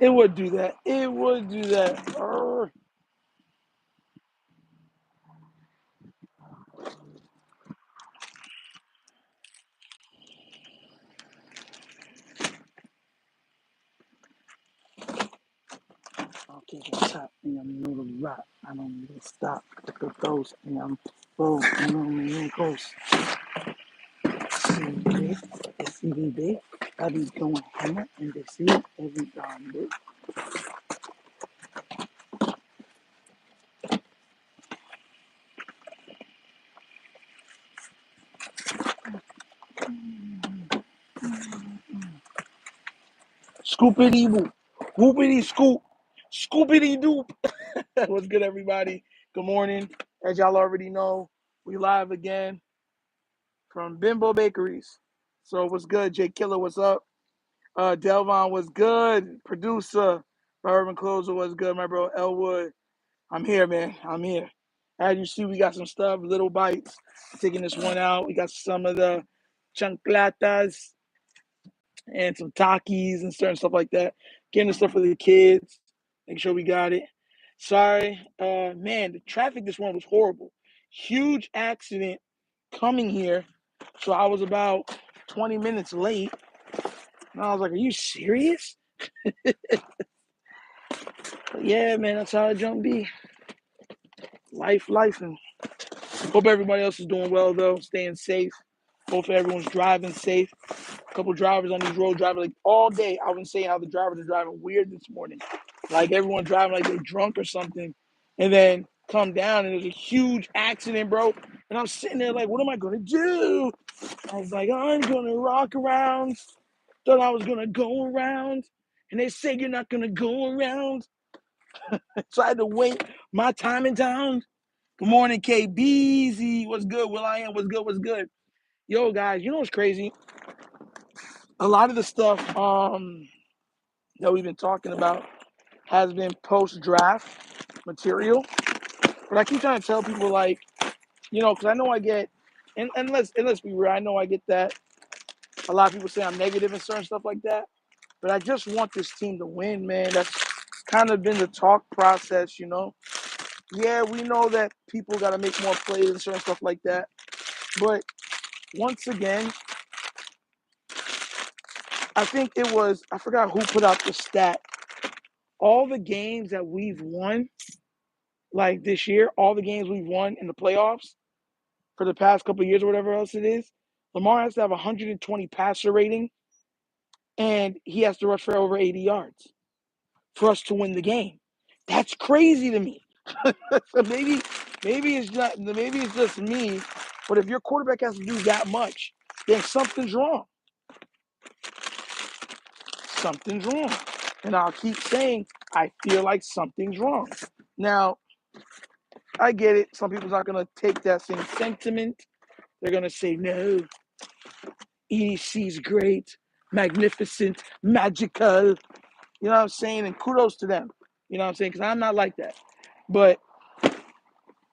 It would do that. It would do that. I'll keep it top and I'm know the rock. I don't need to stop. Look at those and I'm bold and I'm in close. CB, it's CB. I be going hammer and they see it every darn day. Scoopity whoop. Whoopity scoop. Scoopity doop. What's good, everybody? Good morning. As y'all already know, we live again from Bimbo Bakeries. So what's good? Jay Killer, what's up? Delvon was good. Producer, my urban closer was good. My bro Elwood, I'm here, man. I'm here. As you see, we got some stuff, little bites. Taking this one out. We got some of the chanclatas and some Takis and certain stuff like that. Getting the stuff for the kids. Make sure we got it. Sorry, man. The traffic this one was horrible. Huge accident coming here, so I was about 20 minutes late. And I was like, "Are you serious?" But yeah, man. That's how a jump be. Life, and hope everybody else is doing well though, staying safe. Hopefully everyone's driving safe. A couple drivers on these roads driving like all day. I've been saying how the drivers are driving weird this morning. Like everyone driving like they're drunk or something. And then come down and there's a huge accident, bro. And I'm sitting there like, what am I gonna do? I was like, I'm gonna rock around. Thought I was gonna go around. And they say you're not gonna go around. So I had to wait my time in town. Good morning, KBZ. What's good? Will I am? What's good? What's good? Yo, guys, you know what's crazy? A lot of the stuff that we've been talking about has been post-draft material. But I keep trying to tell people, like, because I know I get, and let's be real, I know I get that. A lot of people say I'm negative and certain stuff like that. But I just want this team to win, man. That's kind of been the talk process. Yeah, we know that people got to make more plays and certain stuff like that. But once again, I think I forgot who put out the stat. All the games that we've won, like this year, all the games we've won in the playoffs for the past couple of years or whatever else it is, Lamar has to have 120 passer rating and he has to rush for over 80 yards for us to win the game. That's crazy to me. So maybe it's just me, but if your quarterback has to do that much, then something's wrong. Something's wrong. And I'll keep saying, I feel like something's wrong. Now, I get it. Some people's not going to take that same sentiment. They're going to say, no, EDC's great, magnificent, magical. You know what I'm saying? And kudos to them. You know what I'm saying? Because I'm not like that. But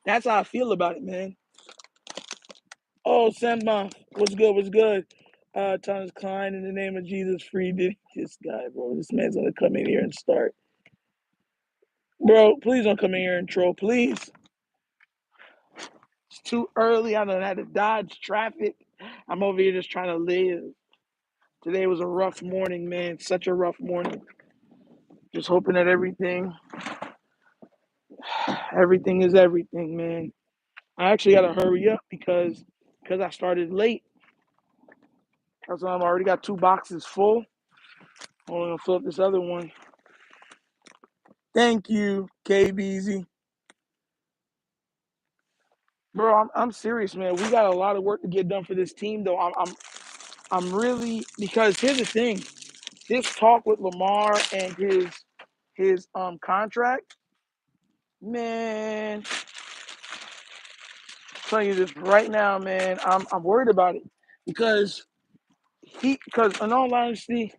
that's how I feel about it, man. Oh, Samba, what's good? What's good? Thomas Klein, in the name of Jesus, free this guy, bro. This man's going to come in here and start. Bro, please don't come in here and troll, please. It's too early. I done had to dodge traffic. I'm over here just trying to live. Today was a rough morning, man. Such a rough morning. Just hoping that everything is everything, man. I actually got to hurry up because I started late. That's why I already got 2 boxes full. I'm going to fill up this other one. Thank you, KBZ. Bro, I'm serious, man. We got a lot of work to get done for this team, though. I'm really, because here's the thing. This talk with Lamar and his contract, man. I'm telling you this right now, man. I'm worried about it because in all honesty,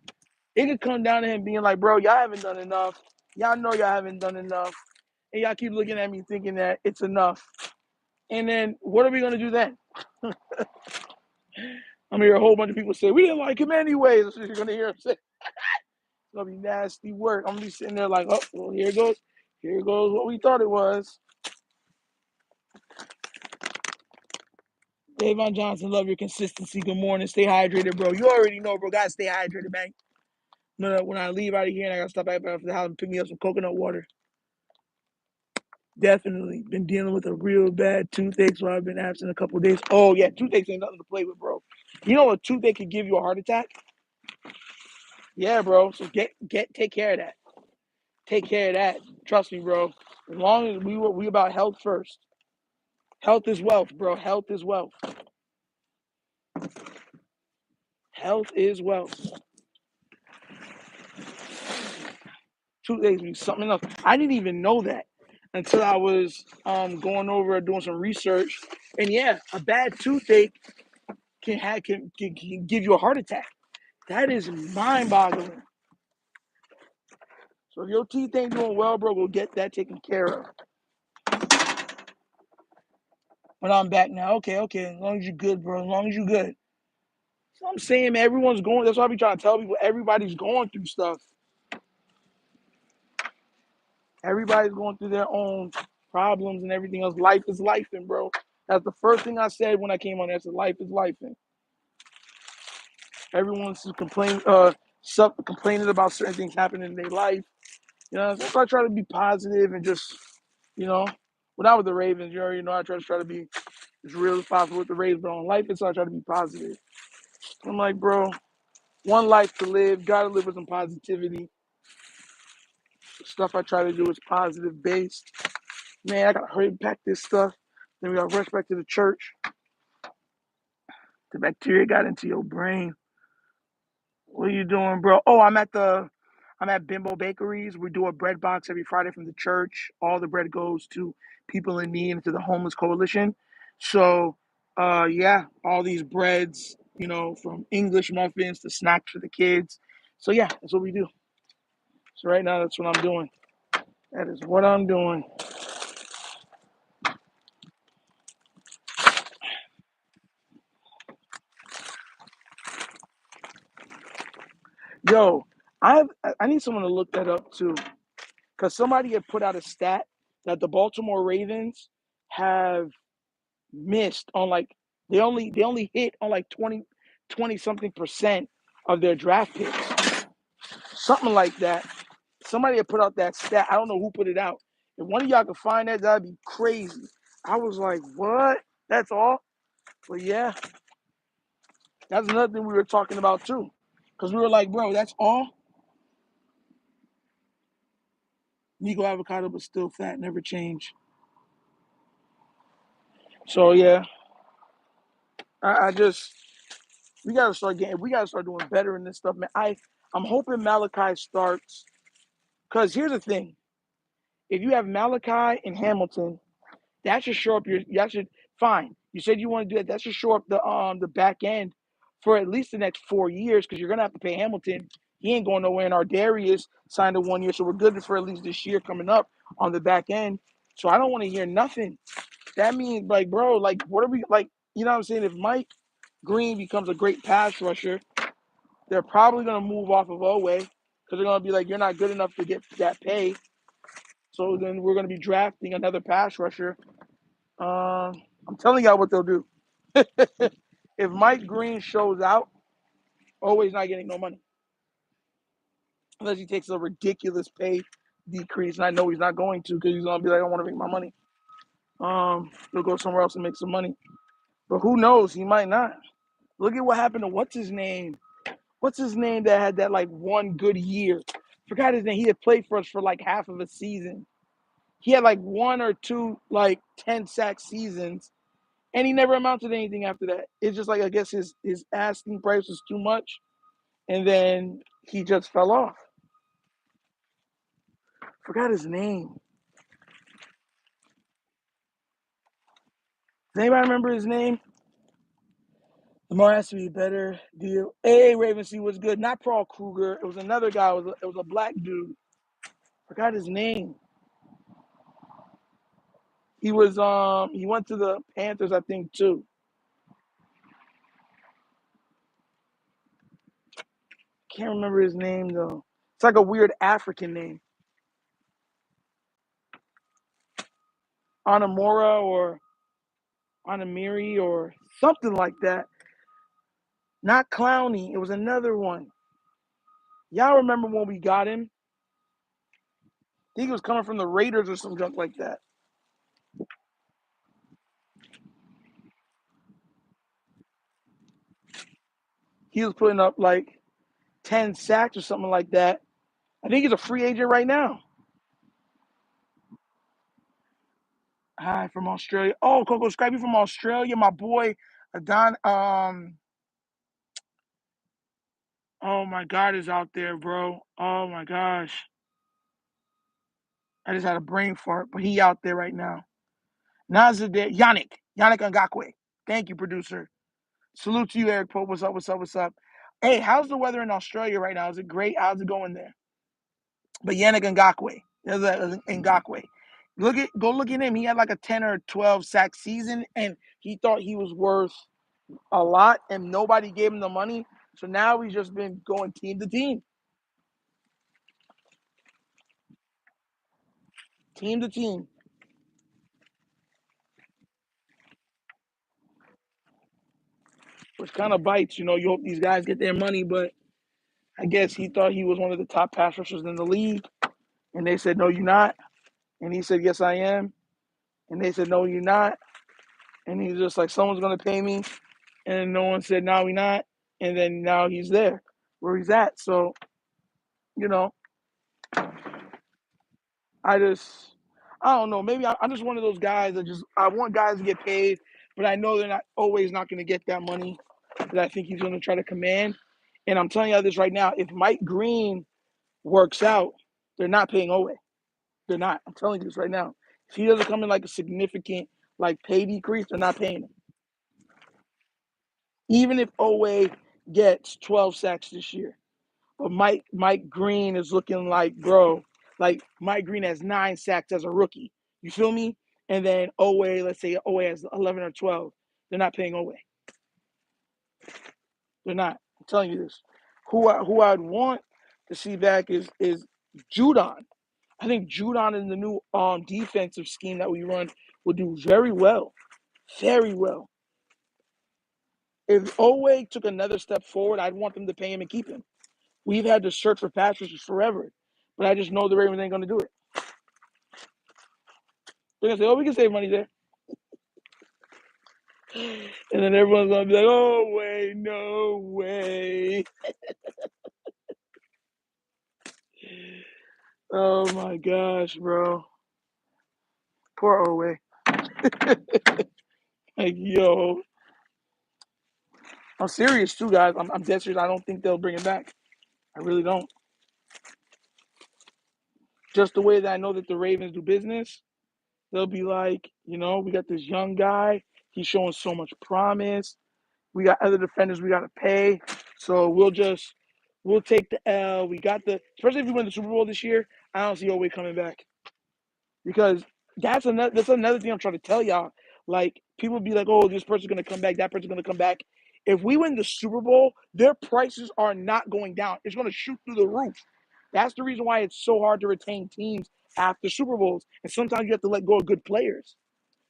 it could come down to him being like, bro, y'all haven't done enough. Y'all know y'all haven't done enough, and y'all keep looking at me thinking that it's enough. And then what are we gonna do then? I'm gonna hear a whole bunch of people say we didn't like him anyways. That's what you're gonna hear him say. gonna be nasty work. I'm gonna be sitting there like, oh, well, here goes what we thought it was. Davon Johnson, love your consistency. Good morning. Stay hydrated, bro. You already know, bro. Gotta stay hydrated, man. When I leave out of here and I gotta stop back after the house and pick me up some coconut water. Definitely been dealing with a real bad toothache, so I've been absent a couple of days. Oh yeah, toothache ain't nothing to play with, bro. You know a toothache could give you a heart attack? Yeah, bro. So take care of that. Take care of that. Trust me, bro. As long as we about health first. Health is wealth, bro. Health is wealth. Health is wealth. Toothache be something else. I didn't even know that until I was going over doing some research. And yeah, a bad toothache can give you a heart attack. That is mind-boggling. So if your teeth ain't doing well, bro, go get that taken care of. But I'm back now. Okay. As long as you're good, bro. As long as you're good. So I'm saying, man, everyone's going. That's why I be trying to tell people. Everybody's going through stuff. Everybody's going through their own problems and everything else. Life is life, and bro. That's the first thing I said when I came on there. I said, life is life, and everyone's complaining about certain things happening in their life. You know, so I try to be positive and just, you know, when I was the Ravens, you already know I try to be as real as possible with the Ravens, but on life, it's I try to be positive. I'm like, bro, one life to live, gotta live with some positivity. The stuff I try to do is positive based. Man, I gotta hurry pack this stuff. Then we gotta rush back to the church. The bacteria got into your brain. What are you doing, bro? Oh, I'm at Bimbo Bakeries. We do a bread box every Friday from the church. All the bread goes to people in need and to the homeless coalition. So, yeah, all these breads, you know, from English muffins to snacks for the kids. So yeah, that's what we do. So right now, that's what I'm doing. That is what I'm doing. Yo, I need someone to look that up too, because somebody had put out a stat that the Baltimore Ravens have missed on like they only hit on like 20 something percent of their draft picks, something like that. Somebody had put out that stat. I don't know who put it out. If one of y'all could find that, that'd be crazy. I was like, what? That's all? But yeah, that's another thing we were talking about too, because we were like, bro, that's all. Nico avocado, but still fat, never change. So yeah, I just we gotta start doing better in this stuff, man. I'm hoping Malachi starts, because here's the thing: if you have Malachi and Hamilton, that should show up that should fine. You said you want to do that. That should show up the back end for at least the next 4 years, because you're gonna have to pay Hamilton. He ain't going nowhere, and our Darius signed a 1 year, so we're good for at least this year coming up on the back end. So I don't want to hear nothing. That means, like, bro, like, what are we like? You know what I'm saying? If Mike Green becomes a great pass rusher, they're probably gonna move off of Owe, because they're gonna be like, you're not good enough to get that pay. So then we're gonna be drafting another pass rusher. I'm telling y'all what they'll do. If Mike Green shows out, Owe's not getting no money unless he takes a ridiculous pay decrease, and I know he's not going to, because he's gonna be like, I want to make my money. He'll go somewhere else and make some money. But who knows? He might not. Look at what happened to what's his name? What's his name that had that like one good year? Forgot his name. He had played for us for like half of a season. He had like one or two like 10-sack seasons, and he never amounted to anything after that. It's just like, I guess his asking price was too much, and then he just fell off. Forgot his name. Does anybody remember his name? Lamar has to be a better deal. Hey, Raven, see what's good. Not Paul Kruger. It was another guy. It was a black dude. Forgot his name. He went to the Panthers, I think, too. Can't remember his name though. It's like a weird African name. Anamora or Anamiri or something like that. Not Clowney. It was another one. Y'all remember when we got him? I think he was coming from the Raiders or some junk like that. He was putting up like 10 sacks or something like that. I think he's a free agent right now. Hi, from Australia. Oh, Coco Scrappy from Australia. My boy, Adon. Oh my God, is out there, bro. Oh my gosh. I just had a brain fart, but he out there right now. Nazadeh, Yannick Ngakwe. Thank you, producer. Salute to you, Eric Pope. What's up? What's up? What's up? Hey, how's the weather in Australia right now? Is it great? How's it going there? But Yannick Ngakwe, Ngakwe. Go look at him. He had like a 10 or 12 sack season, and he thought he was worth a lot, and nobody gave him the money. So now he's just been going team to team, team to team, which kind of bites. You know, you hope these guys get their money, but I guess he thought he was one of the top pass rushers in the league, and they said, "No, you're not." And he said, "Yes, I am." And they said, "No, you're not." And he's just like, "Someone's gonna pay me," and no one said, "No, we're not." And then now he's there where he's at. So you know, I just, I don't know. Maybe I'm just one of those guys that just I want guys to get paid, but I know they're not always not going to get that money that I think he's going to try to command. And I'm telling you this right now: if Mike Green works out, they're not paying Owe. They're not. I'm telling you this right now. If he doesn't come in like a significant like pay decrease, they're not paying him. Even if Owe gets 12 sacks this year. But Mike Green is looking like, bro, like Mike Green has 9 sacks as a rookie. You feel me? And then Owe, let's say Owe has 11 or 12. They're not paying Owe. They're not. I'm telling you this. Who I'd want to see back is Judon. I think Judon in the new defensive scheme that we run will do very well. Very well. If Owe took another step forward, I'd want them to pay him and keep him. We've had to search for pass rushers forever, but I just know the Ravens ain't going to do it. They're going to say, oh, we can save money there. And then everyone's going to be like, oh, wait, no way. Oh, my gosh, bro. Poor Owe. Like, yo. I'm serious, too, guys. I'm dead serious. I don't think they'll bring it back. I really don't. Just the way that I know that the Ravens do business, they'll be like, we got this young guy. He's showing so much promise. We got other defenders we got to pay. So we'll take the L. Especially if we win the Super Bowl this year, I don't see Owe coming back. Because that's another thing I'm trying to tell y'all. Like, people be like, oh, this person's going to come back, that person's going to come back. If we win the Super Bowl, their prices are not going down. It's going to shoot through the roof. That's the reason why it's so hard to retain teams after Super Bowls. And sometimes you have to let go of good players.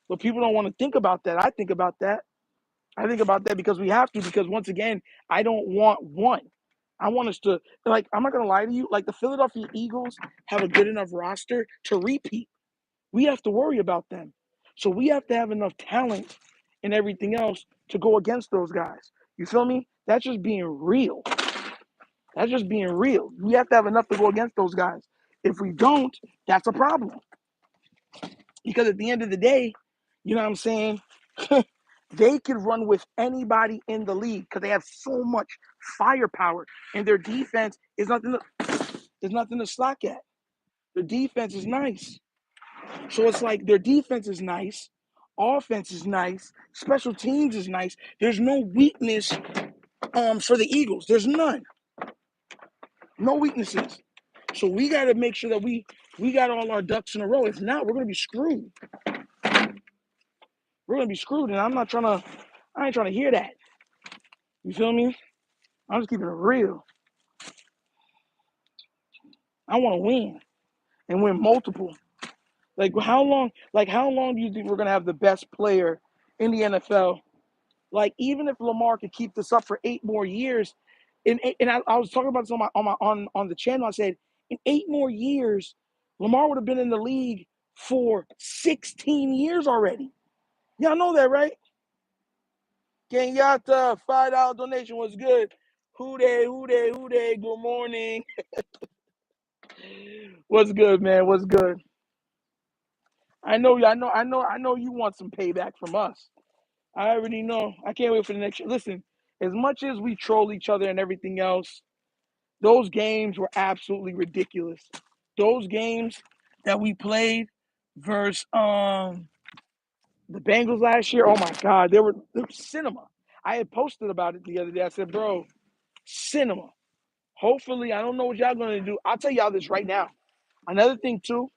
But people don't want to think about that. I think about that. I think about that because we have to, because once again, I don't want one. I want us to, like, I'm not going to lie to you, like the Philadelphia Eagles have a good enough roster to repeat. We have to worry about them. So we have to have enough talent and everything else to go against those guys. You feel me? That's just being real. That's just being real. We have to have enough to go against those guys. If we don't, that's a problem. Because at the end of the day, you know what I'm saying? They could run with anybody in the league because they have so much firepower, and their defense is nothing to slack at. The defense is nice, so it's like their defense is nice, offense is nice, special teams is nice. There's no weakness for the Eagles. There's none, no weaknesses. So we got to make sure that we got all our ducks in a row. If not, we're gonna be screwed. We're gonna be screwed, and I ain't trying to hear that. You feel me? I'm just keeping it real. I want to win and win multiple. Like how long? Like how long do you think we're gonna have the best player in the NFL? Like even if Lamar could keep this up for 8 more years, and I was talking about this on the channel. I said in 8 more years, Lamar would have been in the league for 16 years already. Y'all know that, right? Kenyatta, $5 donation was good. Who they? Good morning. What's good, man? What's good? I know you want some payback from us. I already know. I can't wait for the next year. Listen, as much as we troll each other and everything else, those games were absolutely ridiculous. Those games that we played versus the Bengals last year, oh my God, they were cinema. I had posted about it the other day. I said, bro, cinema. Hopefully, I don't know what y'all gonna do. I'll tell y'all this right now. Another thing too,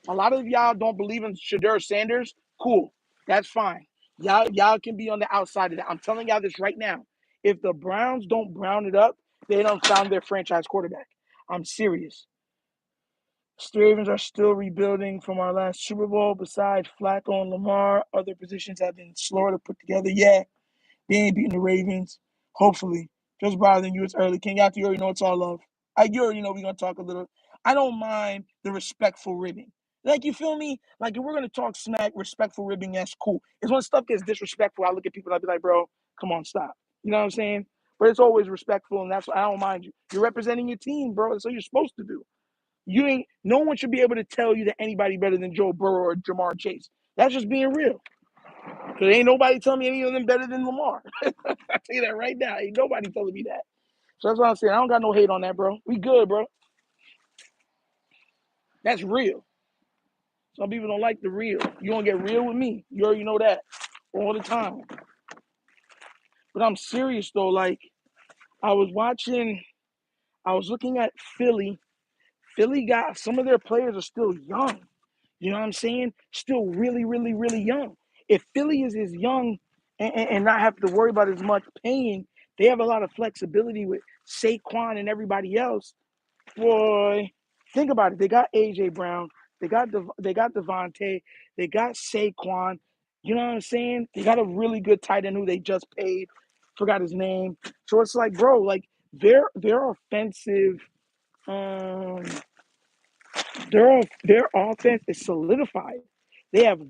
a lot of y'all don't believe in Shedeur Sanders. Cool, that's fine. Y'all can be on the outside of that. I'm telling y'all this right now. If the Browns don't brown it up, they don't found their franchise quarterback. I'm serious. The Ravens are still rebuilding from our last Super Bowl. Besides Flacco and Lamar, other positions have been slower to put together. Yeah, they ain't beating the Ravens. Hopefully. Just bothering you. It's early. Kenyatta, you already know it's all love. You already know we're going to talk a little. I don't mind the respectful ribbing. Like, you feel me? Like, if we're going to talk smack, respectful ribbing, that's cool. It's when stuff gets disrespectful, I look at people and I'll be like, bro, come on, stop. You know what I'm saying? But it's always respectful, and that's what I don't mind you. You're representing your team, bro. That's what you're supposed to do. No one should be able to tell you that anybody better than Joe Burrow or Jamar Chase. That's just being real. Because ain't nobody telling me any of them better than Lamar. I tell you that right now. Ain't nobody telling me that. So that's what I'm saying. I don't got no hate on that, bro. We good, bro. That's real. Some people don't like the real. You gonna get real with me. You already know that. All the time. But I'm serious though. Like, I was looking at Philly. Philly got some of their players are still young. You know what I'm saying? Still really, really, really young. If Philly is as young and not have to worry about as much paying, they have a lot of flexibility with Saquon and everybody else. Boy, think about it. They got AJ Brown. They got Devontae. They got Saquon. You know what I'm saying? They got a really good tight end who they just paid. Forgot his name. So it's like, bro, like their offensive um their offense is solidified. They have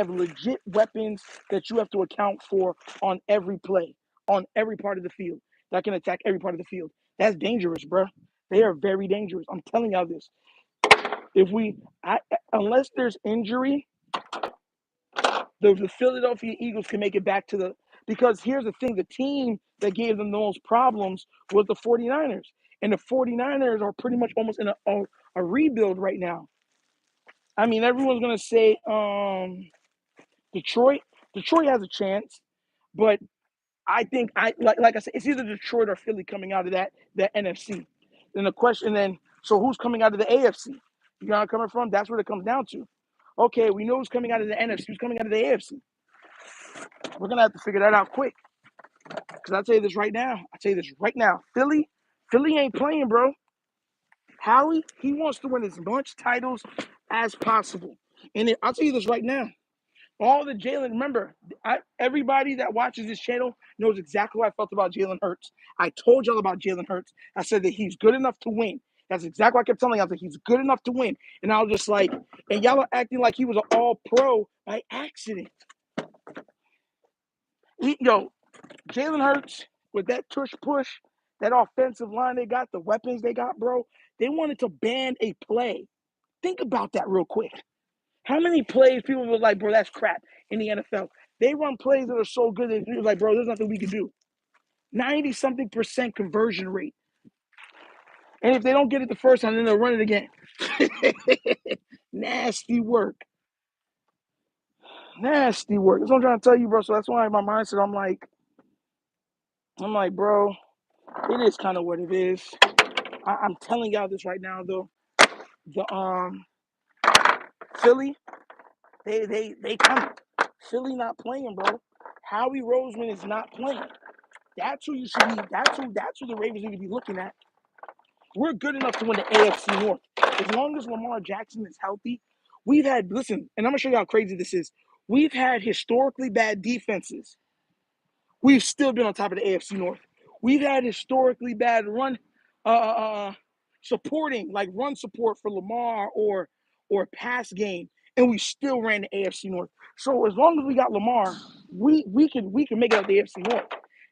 legit weapons that you have to account for on every play, on every part of the field that can attack every part of the field. That's dangerous, bro. They are very dangerous. I'm telling y'all this. If unless there's injury, the Philadelphia Eagles can make it back to because here's the thing, the team that gave them the most problems was the 49ers. And the 49ers are pretty much almost in a rebuild right now. I mean, everyone's gonna say Detroit. Detroit has a chance, but I think like I said, it's either Detroit or Philly coming out of that NFC. Then the question so who's coming out of the AFC? You know where I'm coming from? That's what it comes down to. Okay, we know who's coming out of the NFC, who's coming out of the AFC. We're gonna have to figure that out quick. Because I'll tell you this right now. Philly ain't playing, bro. Howie, he wants to win as much titles as possible. And I'll tell you this right now. All the Jalen, remember, everybody that watches this channel knows exactly what I felt about Jalen Hurts. I told y'all about Jalen Hurts. I said that he's good enough to win. That's exactly what I kept telling y'all, that he's good enough to win. And I was just like, and y'all are acting like he was an all-pro by accident. Jalen Hurts, with that tush push, that offensive line they got, the weapons they got, bro, they wanted to ban a play. Think about that real quick. How many plays people were like, bro, that's crap in the NFL? They run plays that are so good that you're like, bro, there's nothing we can do. 90-something% conversion rate. And if they don't get it the first time, then they'll run it again. Nasty work. Nasty work. That's what I'm trying to tell you, bro. So that's why my mindset, I'm like, bro, it is kind of what it is. I'm telling y'all this right now, though. The Philly, they coming. Philly not playing, bro. Howie Roseman is not playing. That's who you should be. That's who the Ravens need to be looking at. We're good enough to win the AFC North. As long as Lamar Jackson is healthy, listen, and I'm going to show you how crazy this is. We've had historically bad defenses. We've still been on top of the AFC North. We've had historically bad run supporting, like run support for Lamar or pass game, and we still ran the AFC North. So as long as we got Lamar, we can make it out the AFC North.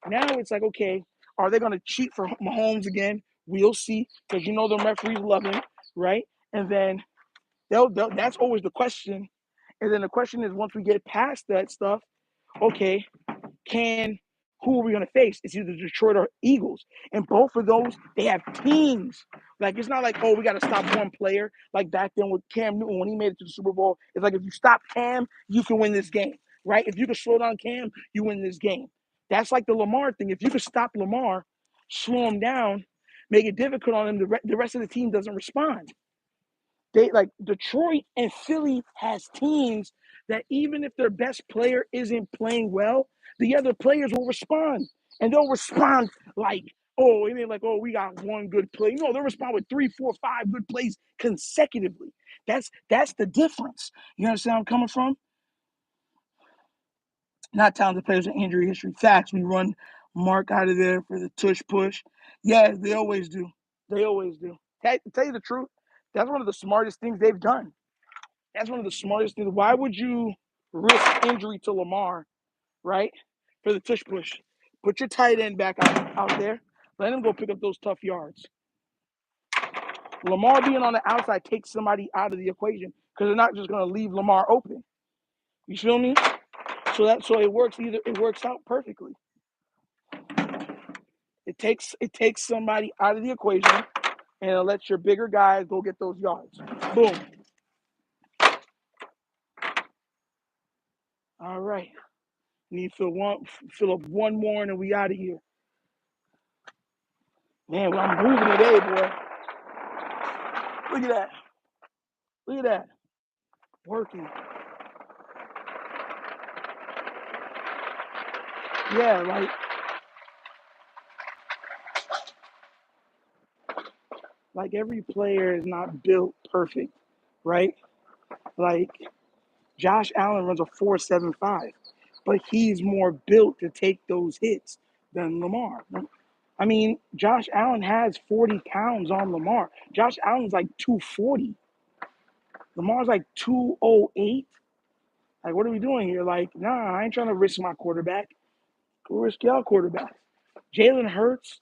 Now it's like, okay, are they going to cheat for Mahomes again? We'll see, because the referees love him, right? And then that's always the question. And then the question is, once we get past that stuff, okay, who are we going to face? It's either Detroit or Eagles. And both of those, they have teams. Like, it's not like, oh, we got to stop one player. Like back then with Cam Newton when he made it to the Super Bowl. It's like, if you stop Cam, you can win this game, right? If you can slow down Cam, you win this game. That's like the Lamar thing. If you can stop Lamar, slow him down, make it difficult on him, the rest of the team doesn't respond. They like Detroit and Philly has teams that even if their best player isn't playing well, the other players will respond. And they'll respond like, oh, it ain't like, oh, we got one good play. No, they'll respond with 3, 4, 5 good plays consecutively. That's the difference. You understand where I'm coming from? Not talented players with injury history. Facts. We run Mark out of there for the tush push. Yeah, they always do. They always do. Tell you the truth, that's one of the smartest things they've done. That's one of the smartest things. Why would you risk injury to Lamar, right, for the tush push? Put your tight end back out there. Let him go pick up those tough yards. Lamar being on the outside takes somebody out of the equation because they're not just going to leave Lamar open. You feel me? So it works out perfectly. It takes somebody out of the equation and it lets your bigger guys go get those yards. Boom. All right. Need to fill up one more and then we out of here. Man, well, I'm moving today, boy. Look at that. Look at that. Working. Yeah, like every player is not built perfect, right? Like Josh Allen runs a 4.75, but he's more built to take those hits than Lamar. I mean, Josh Allen has 40 pounds on Lamar. Josh Allen's like 240. Lamar's like 208. Like, what are we doing here? Like, nah, I ain't trying to risk my quarterback. Go risk y'all quarterback. Jalen Hurts,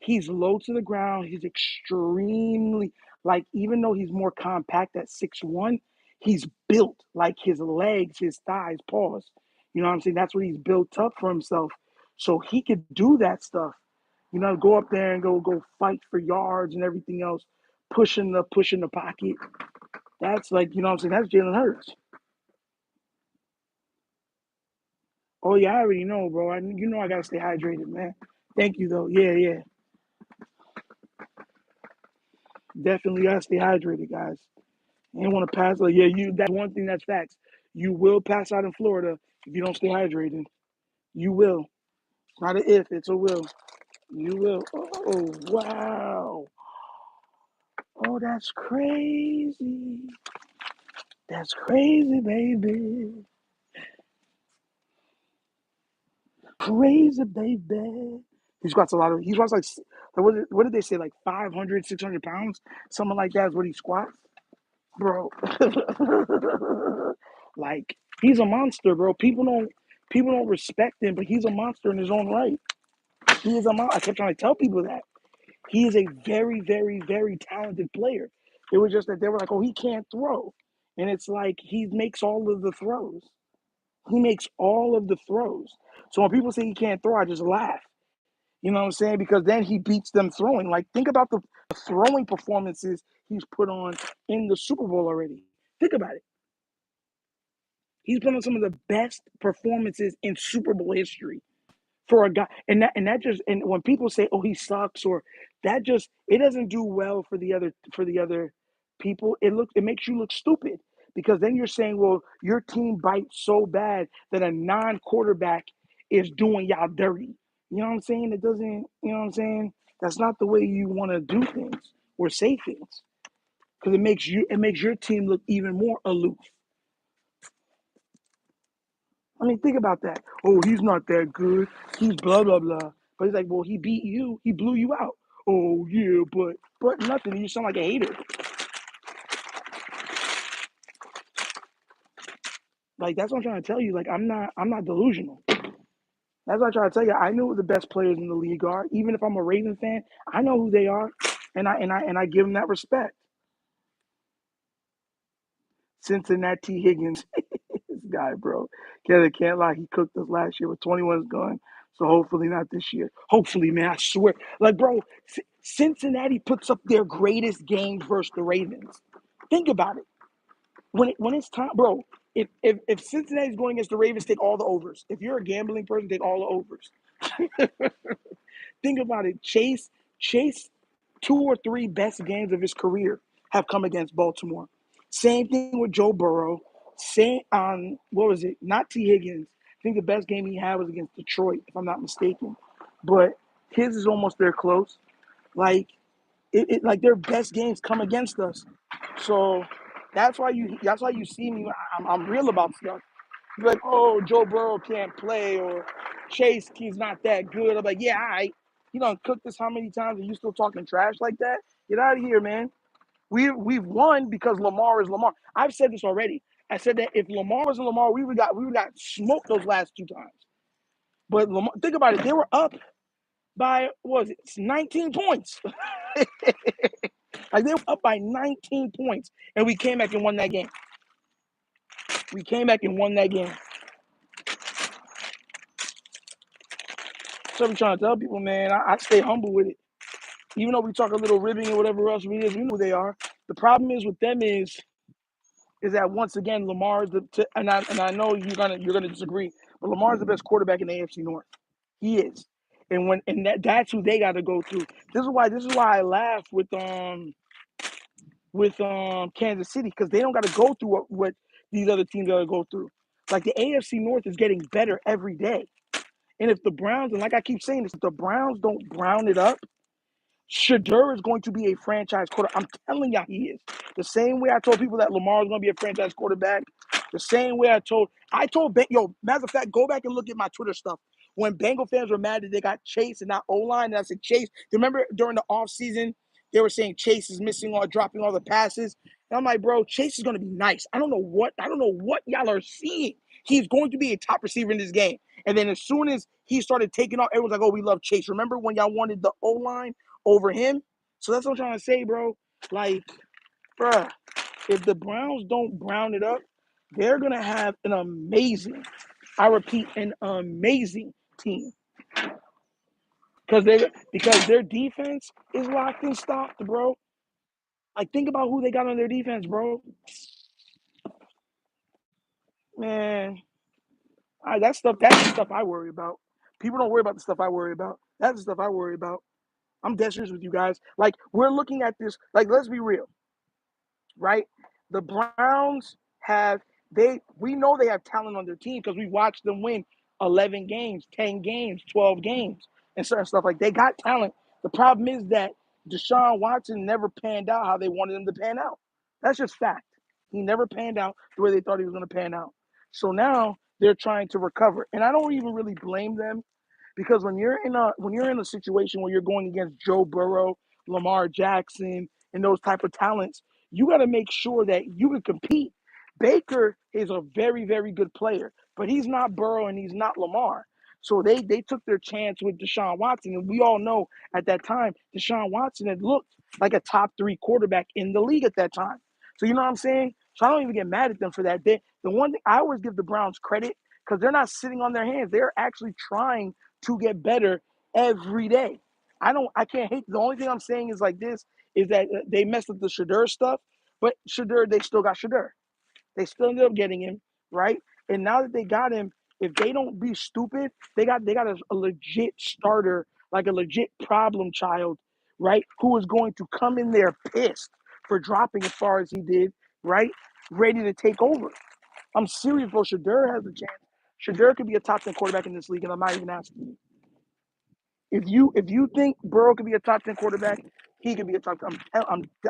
he's low to the ground. He's extremely, like, even though he's more compact at 6'1", he's built like his legs, his thighs, paws. You know what I'm saying? That's what he's built up for himself. So he could do that stuff. Go up there and go fight for yards and everything else, pushing the pocket. That's like, you know what I'm saying? That's Jalen Hurts. Oh yeah, I already know, bro. I gotta stay hydrated, man. Thank you though. Yeah. Definitely gotta stay hydrated, guys. You don't want to pass. Like, yeah, that's one thing that's facts. You will pass out in Florida if you don't stay hydrated. You will. It's not an if, it's a will. You will. Oh wow. Oh, that's crazy. That's crazy, baby. Crazy, baby. He squats like, what did they say, like 500, 600 pounds? Something like that is what he squats. Bro. Like, he's a monster, bro. People don't respect him, but he's a monster in his own right. He is a monster. I kept trying to tell people that. He is a very, very, very talented player. It was just that they were like, oh, he can't throw. And it's like, he makes all of the throws. He makes all of the throws. So when people say he can't throw, I just laugh. You know what I'm saying? Because then he beats them throwing. Like, think about the throwing performances he's put on in the Super Bowl already. Think about it. He's put on some of the best performances in Super Bowl history for a guy. And when people say, "Oh, he sucks," or it doesn't do well for the other people. It makes you look stupid because then you're saying, "Well, your team bites so bad that a non-quarterback is doing y'all dirty." You know what I'm saying? It doesn't. You know what I'm saying? That's not the way you want to do things or say things. because it makes your team look even more aloof. I mean, think about that. Oh, he's not that good. He's blah blah blah. But he's like, well, he beat you. He blew you out. Oh yeah, but nothing. You sound like a hater. Like that's what I'm trying to tell you. Like I'm not delusional. That's what I try to tell you. I know who the best players in the league are. Even if I'm a Raven fan, I know who they are, and I give them that respect. Cincinnati Higgins, this guy, bro. Can't lie. He cooked us last year with 21 going. So hopefully not this year. Hopefully, man. I swear. Like, bro, Cincinnati puts up their greatest games versus the Ravens. Think about it. When it's time, bro. If Cincinnati's going against the Ravens, take all the overs. If you're a gambling person, take all the overs. Think about it. Chase, two or three best games of his career have come against Baltimore. Same thing with Joe Burrow. Same what was it? Not T. Higgins. I think the best game he had was against Detroit, if I'm not mistaken. But his is almost there close. Like like their best games come against us. So that's why you see me. I'm real about stuff. You're like, oh, Joe Burrow can't play, or Chase, he's not that good. I'm like, yeah, all right. You done cooked this how many times and you still talking trash like that? Get out of here, man. We've won because Lamar is Lamar. I've said this already. I said that if Lamar wasn't Lamar, we would got smoked those last two times. But Lamar, think about it. They were up by what was it? 19 points. Like they were up by 19 points, and we came back and won that game. We came back and won that game. So I'm trying to tell people, man, I stay humble with it. Even though we talk a little ribbing and whatever else we is, we know who they are. The problem is with them is that once again Lamar's and I know you're gonna disagree, but Lamar's the best quarterback in the AFC North. He is, and that's who they got to go through. This is why I laugh with Kansas City, because they don't got to go through what these other teams got to go through. Like the AFC North is getting better every day, and if the Browns, and like I keep saying this, if the Browns don't brown it up, Shador is going to be a franchise quarterback. I'm telling y'all he is. The same way I told people that Lamar is going to be a franchise quarterback. The same way matter of fact, go back and look at my Twitter stuff. When Bengal fans were mad that they got Chase and not O-line, and I said Chase. Remember during the offseason, they were saying Chase is missing or dropping all the passes. And I'm like, bro, Chase is going to be nice. I don't know what y'all are seeing. He's going to be a top receiver in this game. And then as soon as he started taking off, everyone's like, oh, we love Chase. Remember when y'all wanted the O-line over him? So that's what I'm trying to say, bro. Like, bruh, if the Browns don't brown it up, they're going to have an amazing, I repeat, an amazing team. Because their defense is locked and stocked, bro. Like, think about who they got on their defense, bro. Man, that's the stuff I worry about. People don't worry about the stuff I worry about. That's the stuff I worry about. I'm dead serious with you guys. Like, we're looking at this, like, let's be real, right? The Browns we know they have talent on their team because we watched them win 11 games, 10 games, 12 games, and certain stuff. Like, they got talent. The problem is that Deshaun Watson never panned out how they wanted him to pan out. That's just fact. He never panned out the way they thought he was going to pan out. So now they're trying to recover. And I don't even really blame them, because when you're in a situation where you're going against Joe Burrow, Lamar Jackson, and those type of talents, you got to make sure that you can compete. Baker is a very, very good player, but he's not Burrow and he's not Lamar. So they took their chance with Deshaun Watson, and we all know at that time Deshaun Watson had looked like a top 3 quarterback in the league at that time. So you know what I'm saying? So I don't even get mad at them for that. The one thing I always give the Browns credit, because they're not sitting on their hands. They're actually trying to get better every day. I can't hate. The only thing I'm saying is like this is that they messed up the Shador stuff, but Shador, they still got Shador. They still ended up getting him, right? And now that they got him, if they don't be stupid, they got a legit starter, like a legit problem child, right? Who is going to come in there pissed for dropping as far as he did, right? Ready to take over. I'm serious, bro. Shador has a chance. Shador could be a top 10 quarterback in this league, and I'm not even asking you. If you think Burrow could be a top 10 quarterback, he could be a top 10.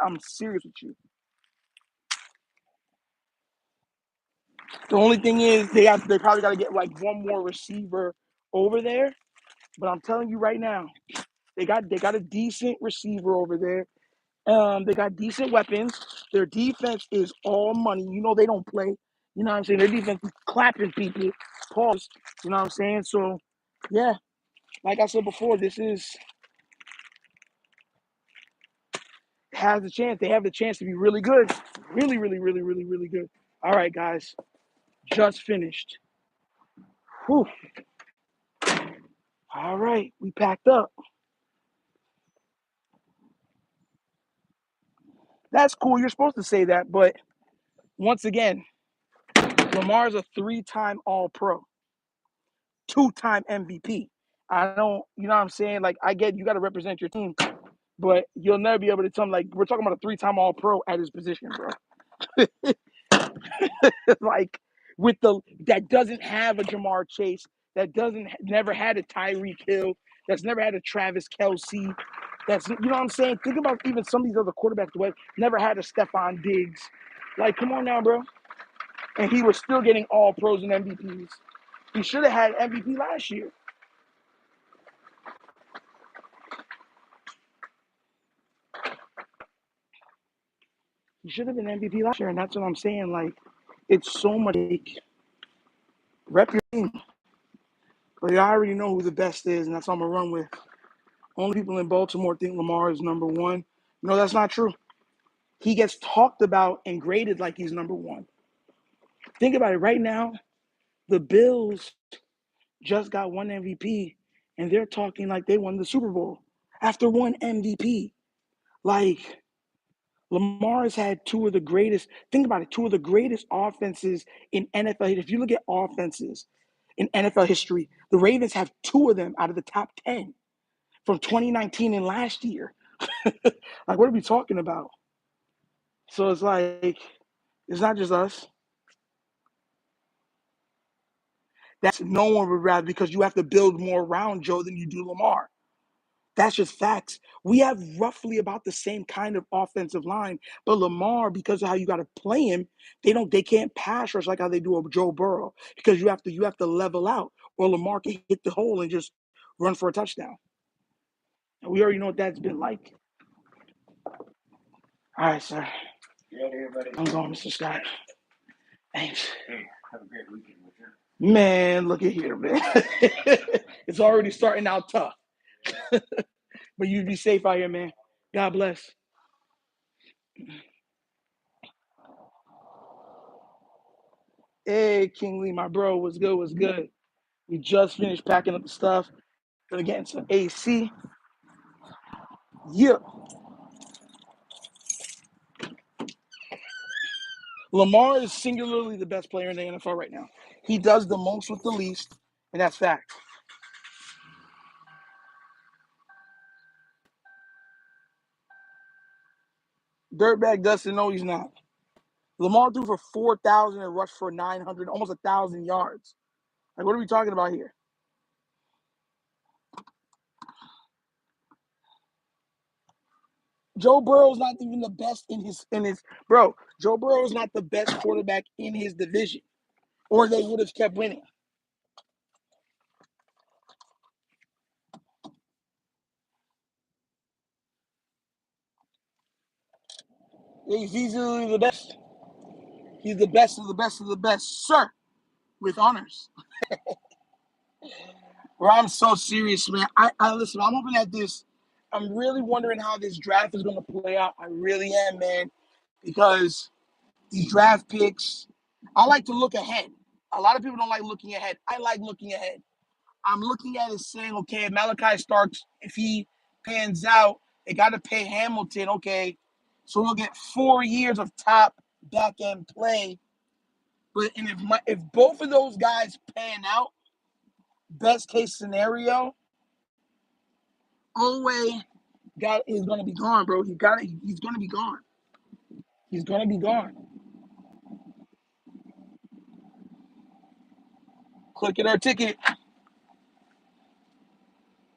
I'm serious with you. The only thing is they probably got to get like one more receiver over there. But I'm telling you right now, they got a decent receiver over there. They got decent weapons. Their defense is all money. You know they don't play. You know what I'm saying? Their defense is clapping people. Pause. You know what I'm saying? So, yeah, like I said before, this has a chance. They have the chance to be really good. Really, really, really, really, really good. All right, guys. Just finished. Whew. All right. We packed up. That's cool. You're supposed to say that. But once again, Lamar's a 3-time All-Pro, 2-time MVP. I don't, you know what I'm saying? Like, I get you got to represent your team, but you'll never be able to tell me, like, we're talking about a 3-time All-Pro at his position, bro. Like, that doesn't have a Jamar Chase, that never had a Tyreek Hill, that's never had a Travis Kelce. That's, you know what I'm saying? Think about even some of these other quarterbacks, the never had a Stephon Diggs. Like, come on now, bro. And he was still getting all pros and MVPs. He should have had MVP last year. He should have been MVP last year, and that's what I'm saying. Like, it's so much. Like, rep your team. Like, I already know who the best is, and that's what I'm gonna run with. Only people in Baltimore think Lamar is number one. No, that's not true. He gets talked about and graded like he's number one. Think about it. Right now, the Bills just got one MVP, and they're talking like they won the Super Bowl after one MVP. Like, Lamar has had two of the greatest, think about it, two of the greatest offenses in NFL. If you look at offenses in NFL history, the Ravens have two of them out of the top 10 from 2019 and last year. Like, what are we talking about? So it's like, it's not just us. That's no one would rather, because you have to build more around Joe than you do Lamar. That's just facts. We have roughly about the same kind of offensive line, but Lamar, because of how you got to play him, they can't pass rush like how they do a Joe Burrow, because you have to level out, or Lamar can hit the hole and just run for a touchdown. And we already know what that's been like. All right, sir. Yeah, everybody. I'm going, Mr. Scott. Thanks. Hey, have a great weekend with you. Man, look at here, man. It's already starting out tough. But you be safe out here, man. God bless. Hey, King Lee, my bro, what's good? What's good? We just finished packing up the stuff. Gonna get into AC. Yeah. Lamar is singularly the best player in the NFL right now. He does the most with the least, and that's fact. Dirtbag Dustin, no, he's not. Lamar threw for 4,000 and rushed for 900, almost 1,000 yards. Like, what are we talking about here? Joe Burrow's not even the best in his bro. Joe Burrow's not the best quarterback in his division, or they would have kept winning. He's easily the best. He's the best of the best of the best, sir, with honors. Bro, I'm so serious, man. I listen. I'm hoping that I'm really wondering how this draft is going to play out. I really am, man, because these draft picks. I like to look ahead. A lot of people don't like looking ahead. I like looking ahead. I'm looking at it saying, okay, if Malachi Starks, if he pans out, they got to pay Hamilton. Okay, so we'll get 4 years of top back end play. But and if both of those guys pan out, best case scenario, Oweh is gonna be gone, bro. He's gonna be gone. He's gonna be gone. Click it our ticket.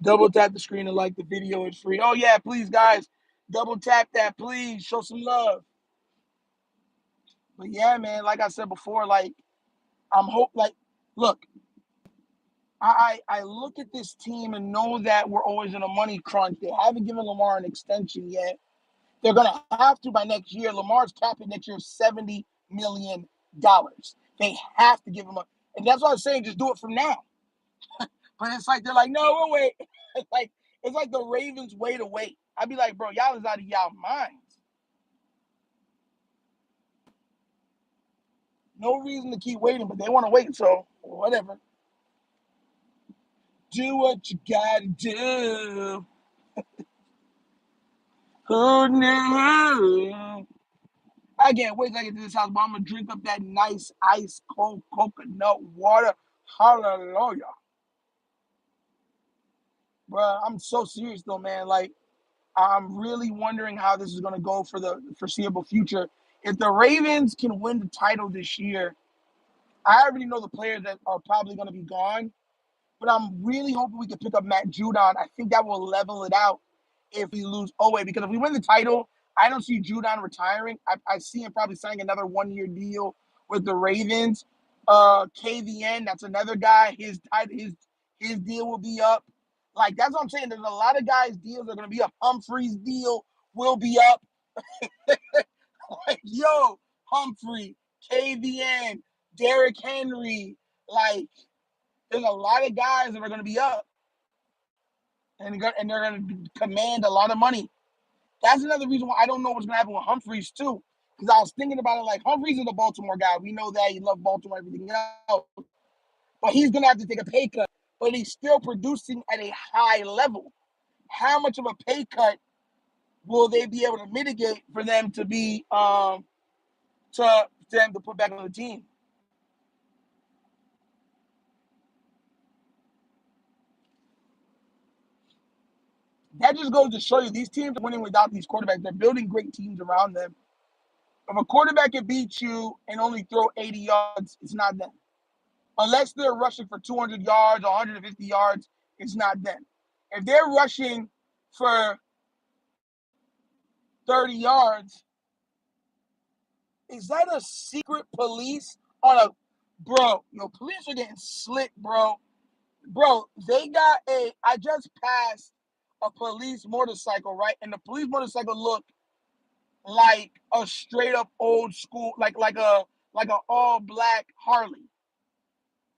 Double tap the screen and like the video. It's free. Oh yeah, please guys, double tap that, please. Show some love. But yeah, man, like I said before, like Look, I look at this team and know that we're always in a money crunch. They haven't given Lamar an extension yet. They're gonna have to by next year. Lamar's capping next year $70 million. They have to give him a, and that's what I'm saying. Just do it from now. But it's like they're like, no, we'll wait. It's like the Ravens way to wait. I'd be like, bro, y'all is out of y'all minds. No reason to keep waiting, but they want to wait, so whatever. Do what you gotta do. Who knew? I can't wait till I get to this house, but I'm gonna drink up that nice ice cold coconut water. Hallelujah. Bro, I'm so serious though, man. Like, I'm really wondering how this is gonna go for the foreseeable future. If the Ravens can win the title this year, I already know the players that are probably gonna be gone. But I'm really hoping we can pick up Matt Judon. I think that will level it out if we lose Owe. Because if we win the title, I don't see Judon retiring. I see him probably signing another 1 year deal with the Ravens. KVN, that's another guy. His deal will be up. Like, that's what I'm saying. There's a lot of guys' deals are going to be up. Humphrey's deal will be up. Like, yo, Humphrey, KVN, Derrick Henry. Like, there's a lot of guys that are going to be up, and they're going to command a lot of money. That's another reason why I don't know what's going to happen with Humphreys too, because I was thinking about it. Like, Humphreys is a Baltimore guy. We know that he loves Baltimore, everything else, but he's going to have to take a pay cut. But he's still producing at a high level. How much of a pay cut will they be able to mitigate for them to be to them to put back on the team? That just goes to show you these teams are winning without these quarterbacks. They're building great teams around them. If a quarterback can beat you and only throw 80 yards, it's not them. Unless they're rushing for 200 yards or 150 yards, it's not them. If they're rushing for 30 yards, is that a secret police on a bro? Yo, police are getting slick, bro. Bro, they got I just passed a police motorcycle, right? And the police motorcycle looked like a straight up old school, like a all black Harley.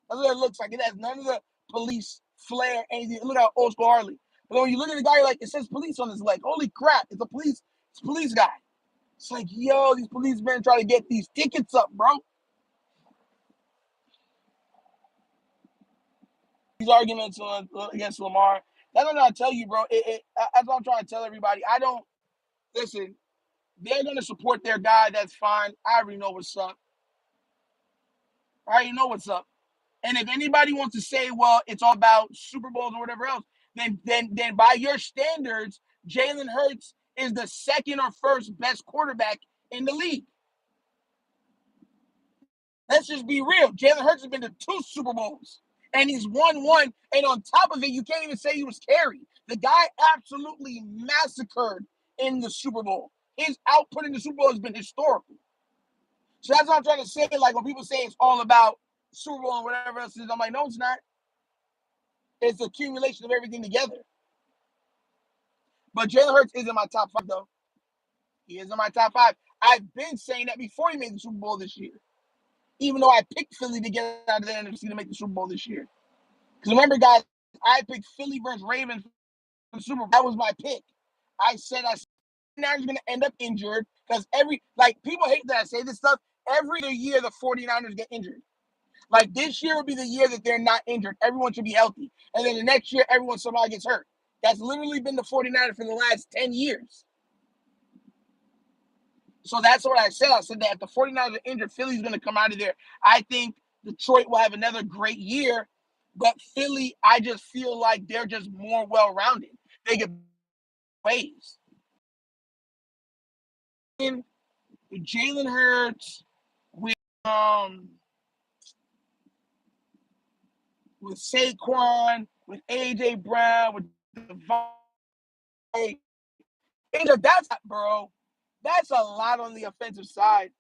That's what it looks like. It has none of the police flair, anything. Look at old school Harley. But when you look at the guy, like, it says police on his leg. Holy crap! It's a police guy. It's like, yo, these policemen try to get these tickets up, bro. These arguments against Lamar. That's what I'm trying to tell you, bro. That's what I'm trying to tell everybody. I don't listen. They're gonna support their guy. That's fine. I already know what's up. I already know what's up. And if anybody wants to say, well, it's all about Super Bowls or whatever else, then by your standards, Jalen Hurts is the second or first best quarterback in the league. Let's just be real. Jalen Hurts has been to 2 Super Bowls, and he's won one. And on top of it, you can't even say he was carried. The guy absolutely massacred in the Super Bowl. His output in the Super Bowl has been historical. So that's what I'm trying to say. Like, when people say it's all about Super Bowl and whatever else it is, I'm like, no, it's not. It's the accumulation of everything together. But Jalen Hurts is in my top 5, though. He is in my top 5. I've been saying that before he made the Super Bowl this year. Even though I picked Philly to get out of the NFC to make the Super Bowl this year. Because remember, guys, I picked Philly versus Ravens for the Super Bowl. That was my pick. I said now he's going to end up injured because people hate that I say this stuff. Every year, the 49ers get injured. Like, this year would be the year that they're not injured. Everyone should be healthy. And then the next year, everyone somehow gets hurt. That's literally been the 49ers for the last 10 years. So that's what I said. I said that if the 49ers are injured, Philly's going to come out of there. I think Detroit will have another great year. But Philly, I just feel like they're just more well-rounded. They get ways. With Jalen Hurts, with with Saquon, with AJ Brown, with Devon. That's bro. That's a lot on the offensive side.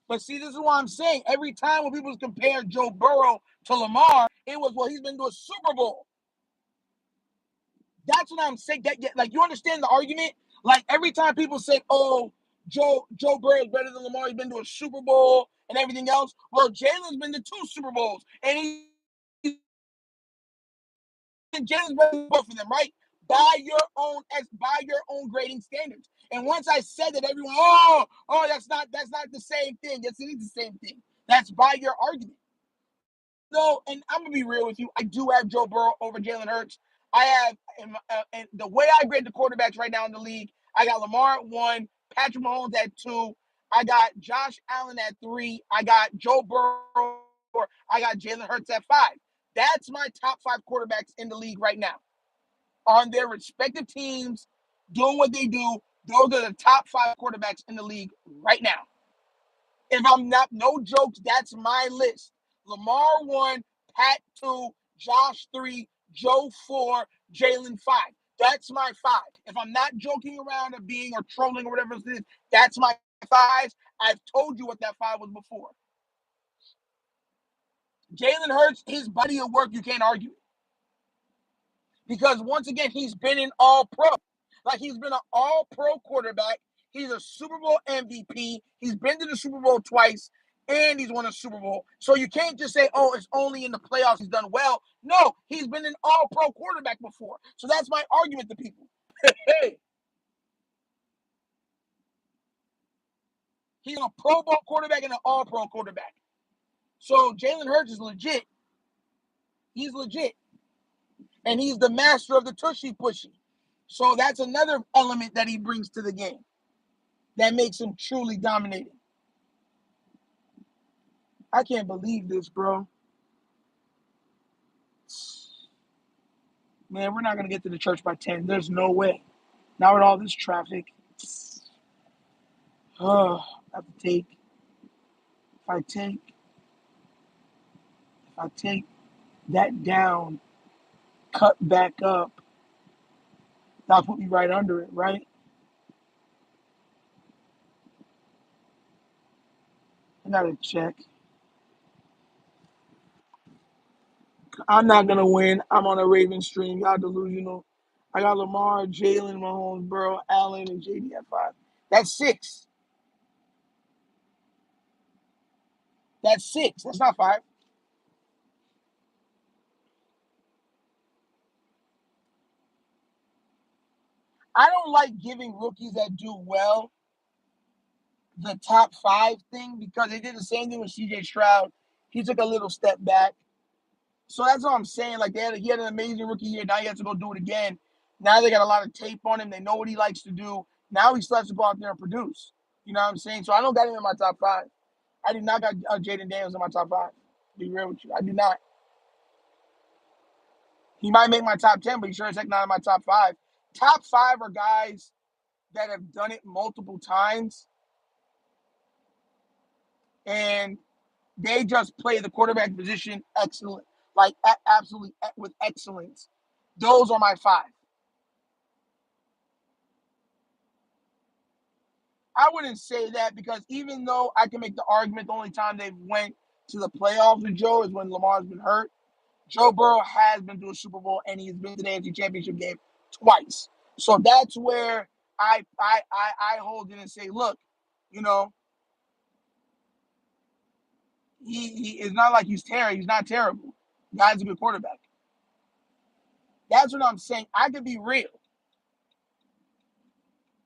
But see, this is what I'm saying. Every time when people compare Joe Burrow to Lamar, it was, well, he's been to a Super Bowl. That's what I'm saying. Like, you understand the argument? Like, every time people say, oh, Joe Burrow is better than Lamar, he's been to a Super Bowl and everything else. Well, Jalen's been to 2 Super Bowls, and Jalen's better than both of them, right? By your own grading standards. And once I said that, everyone, that's not the same thing. Yes, it is the same thing. That's by your argument. No, and I'm gonna be real with you. I do have Joe Burrow over Jalen Hurts. I have, and the way I grade the quarterbacks right now in the league, I got Lamar at 1, Patrick Mahomes at 2, I got Josh Allen at 3, I got Joe Burrow, I got Jalen Hurts at 5. That's my top 5 quarterbacks in the league right now, on their respective teams, doing what they do. Those are the top 5 quarterbacks in the league right now. If I'm not, no jokes, that's my list. Lamar 1, Pat 2, Josh 3, Joe 4, Jalen 5. That's my 5. If I'm not joking around or trolling or whatever it is, that's my 5s. I've told you what that 5 was before. Jalen Hurts, his body of work, you can't argue it. Because once again, he's been an all-pro. Like, he's been an all-pro quarterback. He's a Super Bowl MVP. He's been to the Super Bowl twice, and he's won a Super Bowl. So you can't just say, oh, it's only in the playoffs he's done well. No, he's been an all-pro quarterback before. So that's my argument to people. Hey, he's a Pro Bowl quarterback and an all-pro quarterback. So Jalen Hurts is legit. He's legit. And he's the master of the tushy pushy. So that's another element that he brings to the game that makes him truly dominating. I can't believe this, bro. Man, we're not going to get to the church by 10. There's no way. Now with all this traffic. I have to take. If I take that down, cut back up, that'll put me right under it, right? I gotta check. I'm not gonna win. I'm on a Raven stream. Y'all delusional. I got Lamar, Jalen, Mahomes, Burrow, Allen, and JD at 5. That's 6. That's 6. That's not 5. I don't like giving rookies that do well the top 5 thing, because they did the same thing with CJ Stroud. He took a little step back. So that's all I'm saying. Like, he had an amazing rookie year. Now he has to go do it again. Now they got a lot of tape on him. They know what he likes to do. Now he still has to go out there and produce. You know what I'm saying? So I don't got him in my top 5. I do not got Jaden Daniels in my top 5. To be real with you, I do not. He might make my top 10, but he sure as heck not in my top 5. Top 5 are guys that have done it multiple times, and they just play the quarterback position excellent, like absolutely with excellence. Those are my 5. I wouldn't say that, because even though I can make the argument the only time they've went to the playoffs with Joe is when Lamar's been hurt, Joe Burrow has been to a Super Bowl and he's been to the AFC Championship game twice. So that's where I hold it and say, look, you know, he is not like he's terrible. He's not terrible. The guy's a good quarterback. That's what I'm saying. I could be real.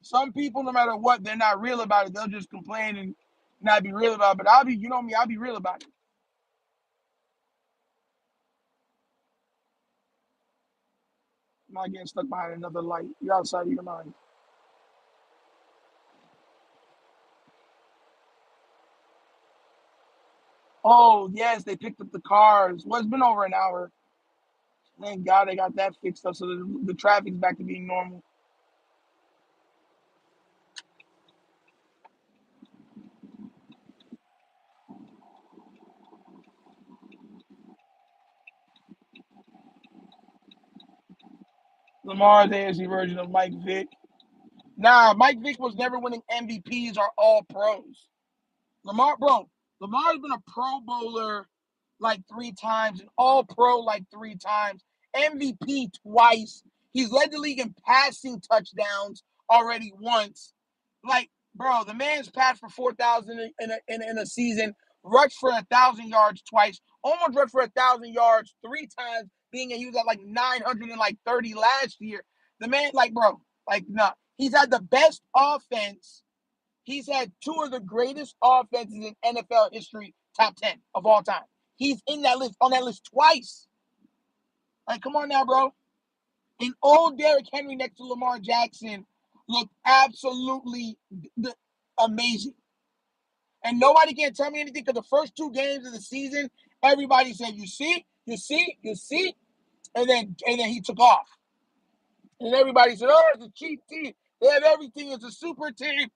Some people, no matter what, they're not real about it. They'll just complain and not be real about it. But I'll be, you know me, I'll be real about it. I'm not getting stuck behind another light. You're outside of your mind. Oh, yes, they picked up the cars. Well, it's been over an hour. Thank God they got that fixed up so the traffic's back to being normal. Lamar's AFC version of Mike Vick. Nah, Mike Vick was never winning MVPs or all pros. Lamar's been a Pro Bowler like 3 times, an All-Pro like 3 times, MVP twice. He's led the league in passing touchdowns already once. Like, bro, the man's passed for 4,000 in a season, rushed for 1,000 yards twice, almost rushed for 1,000 yards 3 times, being he was at like 930 last year. The man, like, bro, like, nah. He's had the best offense. He's had 2 of the greatest offenses in NFL history, top 10 of all time. He's in that list, on that list twice. Like, come on now, bro. And old Derrick Henry next to Lamar Jackson looked absolutely amazing. And nobody can tell me anything because the first 2 games of the season, everybody said, you see, and then he took off. And everybody said, oh, it's a cheap team. They have everything. It's a super team.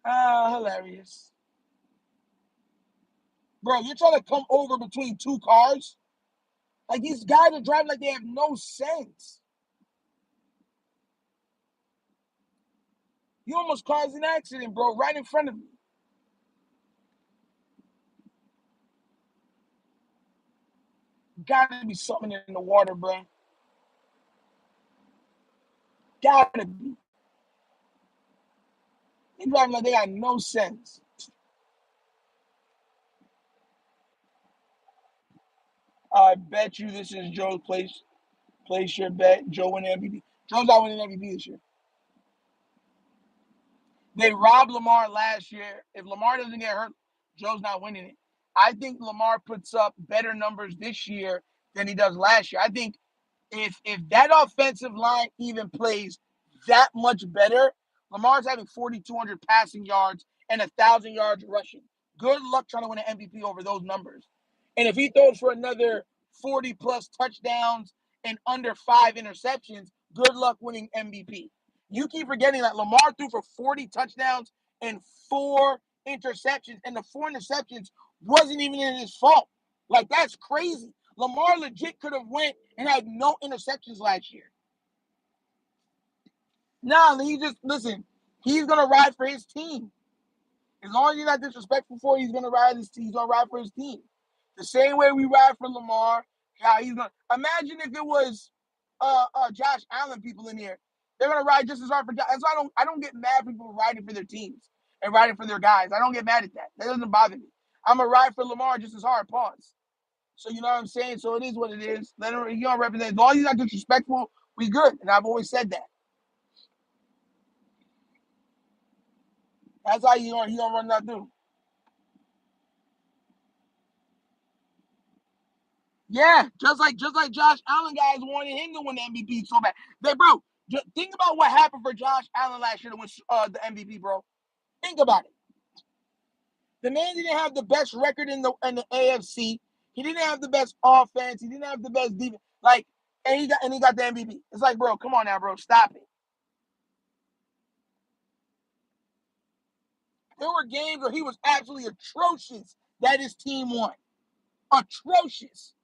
Hilarious. Bro, you're trying to come over between 2 cars? Like, these guys are driving like they have no sense. You almost caused an accident, bro, right in front of me. Gotta be something in the water, bro. Gotta be. They driving like they got no sense. I bet you this is Joe's place. Place your bet. Joe winning MVP. Joe's not winning MVP this year. They robbed Lamar last year. If Lamar doesn't get hurt, Joe's not winning it. I think Lamar puts up better numbers this year than he does last year. I think if that offensive line even plays that much better, Lamar's having 4,200 passing yards and 1,000 yards rushing. Good luck trying to win an MVP over those numbers. And if he throws for another 40-plus touchdowns and under 5 interceptions, good luck winning MVP. You keep forgetting that Lamar threw for 40 touchdowns and 4 interceptions, and the 4 interceptions wasn't even his fault. Like, that's crazy. Lamar legit could have went and had no interceptions last year. Nah, listen, he's gonna ride for his team. As long as he's not disrespectful for it, he's gonna ride for his team. The same way we ride for Lamar, how he's gonna imagine if it was Josh Allen people in here. They're gonna ride just as hard for Josh. That's why I don't get mad for people riding for their teams and riding for their guys. I don't get mad at that. That doesn't bother me. I'm gonna ride for Lamar just as hard. Pause. So you know what I'm saying? So it is what it is. Let him, he don't represent. As long as he's not disrespectful, we good. And I've always said that. That's how he gonna run that through. Yeah, just like Josh Allen guys wanted him to win the MVP so bad. Bro, think about what happened for Josh Allen last year to win the MVP, bro. Think about it. The man didn't have the best record in the AFC. He didn't have the best offense. He didn't have the best defense. Like, and he got the MVP. It's like, bro, come on now, bro, stop it. There were games where he was absolutely atrocious that his team won. Atrocious.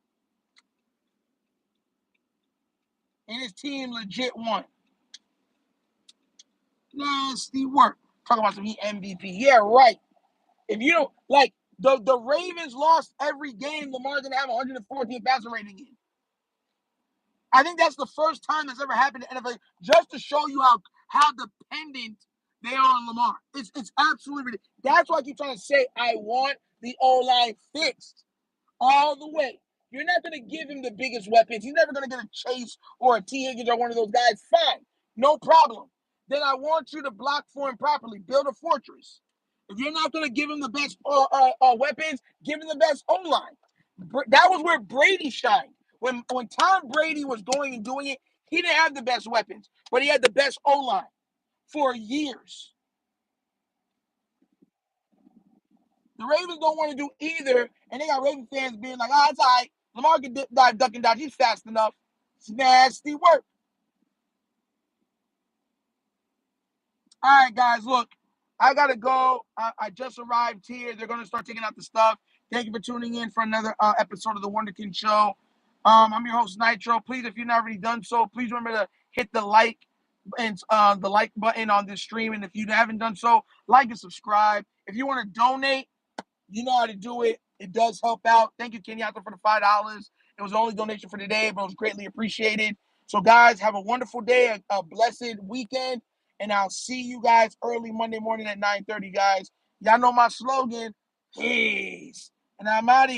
And his team legit won. Nasty work. Talking about some MVP. Yeah, right. If you don't, like, the Ravens lost every game Lamar didn't have 114 passer rating in. I think that's the first time that's ever happened in NFL, just to show you how dependent they are on Lamar. It's absolutely ridiculous. That's why I keep trying to say I want the O-line fixed all the way. You're not going to give him the biggest weapons. He's never going to get a Chase or a T. Higgins or one of those guys. Fine. No problem. Then I want you to block for him properly. Build a fortress. If you're not going to give him the best weapons, give him the best O-line. That was where Brady shined. When Tom Brady was going and doing it, he didn't have the best weapons, but he had the best O-line for years. The Ravens don't want to do either, and they got Raven fans being like, it's all right. Lamar can dive, duck, and dodge. He's fast enough. It's nasty work. All right, guys, look, I got to go. I just arrived here. They're going to start taking out the stuff. Thank you for tuning in for another episode of the Wunderkind Show. I'm your host, Nitro. Please, if you've not already done so, please remember to hit the like, and the like button on this stream. And if you haven't done so, like and subscribe. If you want to donate, you know how to do it. It does help out. Thank you, Kenyatta, for the $5. It was the only donation for today, but it was greatly appreciated. So, guys, have a wonderful day, a blessed weekend, and I'll see you guys early Monday morning at 9:30, guys. Y'all know my slogan. Peace. And I'm out of here.